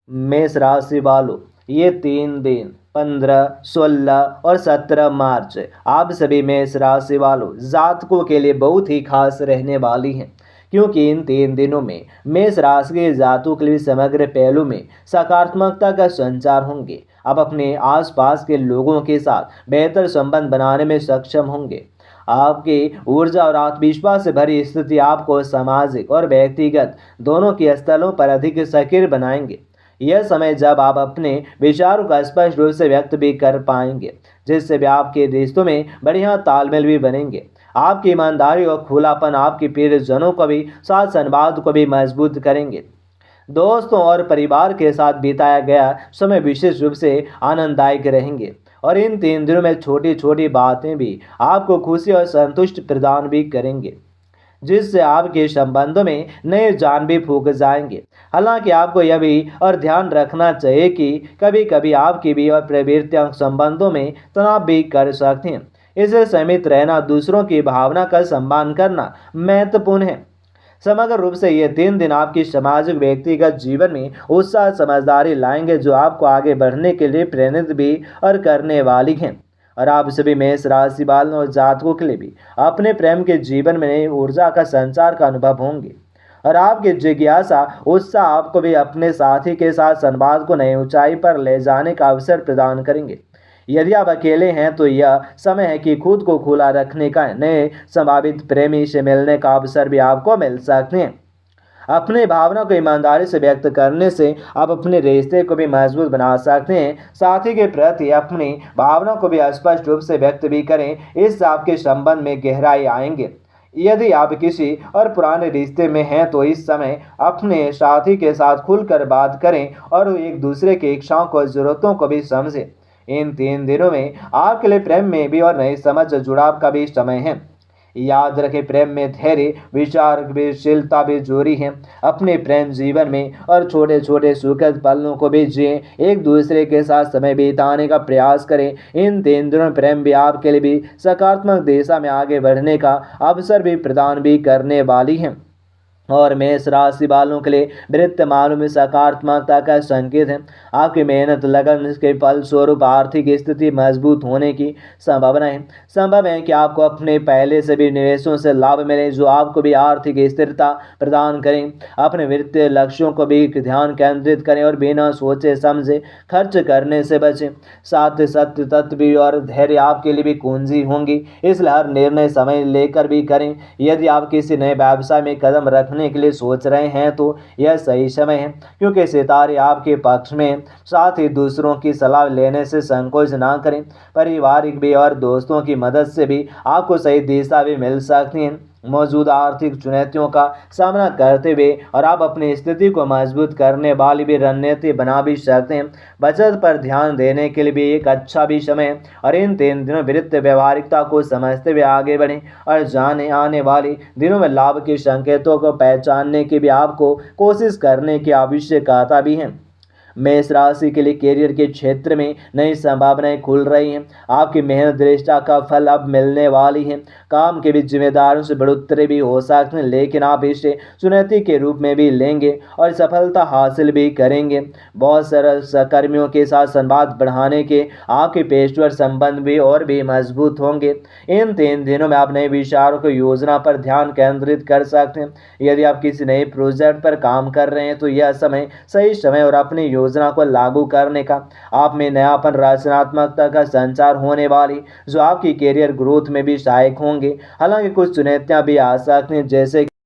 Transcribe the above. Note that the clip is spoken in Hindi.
मेष राशि वालों, ये 3 दिन 15, 16 और 17 मार्च आप सभी मेष राशि वालों जातकों के लिए बहुत ही खास रहने वाली हैं, क्योंकि इन 3 दिनों में मेष राशि के जातकों के लिए समग्र पहलू में सकारात्मकता का संचार होंगे। आप अपने आसपास के लोगों के साथ बेहतर संबंध बनाने में सक्षम होंगे। आपकी ऊर्जा और आत्मविश्वास से भरी स्थिति आपको सामाजिक और व्यक्तिगत दोनों के स्तरों पर अधिक सक्रिय बनाएंगे। यह समय जब आप अपने विचारों का स्पष्ट रूप से व्यक्त भी कर पाएंगे, जिससे भी आपके रिश्तों में बढ़िया तालमेल भी बनेंगे। आपकी ईमानदारी और खुलापन आपके प्रियजनों को भी साथ संवाद को भी मजबूत करेंगे। दोस्तों और परिवार के साथ बिताया गया समय विशेष रूप से आनंददायक रहेंगे, और इन 3 दिनों में छोटी छोटी बातें भी आपको खुशी और संतुष्टि प्रदान भी करेंगे, जिससे आपके संबंधों में नए जान भी फूंक जाएंगे। हालांकि आपको यह भी और ध्यान रखना चाहिए कि कभी कभी आपकी भी और प्रवृत्तियां संबंधों में तनाव भी कर सकती हैं। इसे संयमित रहना, दूसरों की भावना का सम्मान करना महत्वपूर्ण है। समग्र रूप से ये 3 दिन आपकी सामाजिक व्यक्तिगत जीवन में उत्साह समझदारी लाएंगे, जो आपको आगे बढ़ने के लिए प्रेरित भी और करने वाली हैं। और आप सभी मेष राशि वालों और जातकों के लिए भी अपने प्रेम के जीवन में नई ऊर्जा का संचार का अनुभव होंगे, और आपकी जिज्ञासा उत्साह आपको भी अपने साथी के साथ संवाद को नई ऊंचाई पर ले जाने का अवसर प्रदान करेंगे। यदि आप अकेले हैं तो यह समय है कि खुद को खुला रखने का, नए संभावित प्रेमी से मिलने का अवसर भी आपको मिल सकते हैं। अपने भावना को ईमानदारी से व्यक्त करने से आप अपने रिश्ते को भी मजबूत बना सकते हैं। साथी के प्रति अपनी भावना को भी स्पष्ट रूप से व्यक्त भी करें, इससे आपके संबंध में गहराई आएंगे। यदि आप किसी और पुराने रिश्ते में हैं तो इस समय अपने साथी के साथ खुलकर बात करें और एक दूसरे की इच्छाओं को जरूरतों को भी समझें। इन 3 दिनों में आपके लिए प्रेम में भी और नई समझ जुड़ाव का भी समय है। याद रखें, प्रेम में धैर्य विचारशीलता भी जरूरी है। अपने प्रेम जीवन में और छोटे छोटे सुखद पलों को भी जिए, एक दूसरे के साथ समय बिताने का प्रयास करें। इन 3 दिनों में प्रेम भी आपके लिए भी सकारात्मक दिशा में आगे बढ़ने का अवसर भी प्रदान भी करने वाली है। और मेष राशि वालों के लिए वर्तमान में सकारात्मकता का संकेत है। आपकी मेहनत लगन के फलस्वरूप आर्थिक स्थिति मजबूत होने की संभावना है। संभव है कि आपको अपने पहले से भी निवेशों से लाभ मिले, जो आपको भी आर्थिक स्थिरता प्रदान करें। अपने वित्तीय लक्ष्यों को भी ध्यान केंद्रित करें और बिना सोचे समझे खर्च करने से बचें। साथ सत्य तत्व भी और धैर्य आपके लिए भी कुंजी होंगी, इसलिए हर निर्णय समय लेकर भी करें। यदि आप किसी नए व्यवसाय में कदम रखने के लिए सोच रहे हैं तो यह सही समय है, क्योंकि सितारे आपके पक्ष में। साथ ही दूसरों की सलाह लेने से संकोच ना करें। पारिवारिक भी और दोस्तों की मदद से भी आपको सही दिशा भी मिल सकती है। मौजूदा आर्थिक चुनौतियों का सामना करते हुए और आप अपनी स्थिति को मजबूत करने वाली भी रणनीति बना भी सकते हैं। बचत पर ध्यान देने के लिए भी एक अच्छा भी समय है, और इन 3 दिनों वित्तीय व्यवहारिकता को समझते हुए आगे बढ़ें और जाने आने वाली दिनों में लाभ के संकेतों को पहचानने की भी आपको कोशिश करने की आवश्यकता भी है। मेष राशि के लिए करियर के क्षेत्र में नई संभावनाएं खुल रही हैं। आपकी मेहनत दृष्टा का फल अब मिलने वाली है। काम के भी जिम्मेदारियों से बढ़ोतरी भी हो सकती है, लेकिन आप इसे चुनौती के रूप में भी लेंगे और सफलता हासिल भी करेंगे। बहुत सारे सहकर्मियों के साथ संवाद बढ़ाने के आपके पेशेवर संबंध भी और भी मजबूत होंगे। इन 3 दिनों में आप नए विचारों को योजना पर ध्यान केंद्रित कर सकते हैं। यदि आप किसी नए प्रोजेक्ट पर काम कर रहे हैं तो यह समय सही समय और अपनी योजना को लागू करने का। आप में नयापन रचनात्मकता का संचार होने वाली, जो आपकी कैरियर ग्रोथ में भी सहायक होंगे। हालांकि कुछ चुनौतियां भी आ सकती हैं, जैसे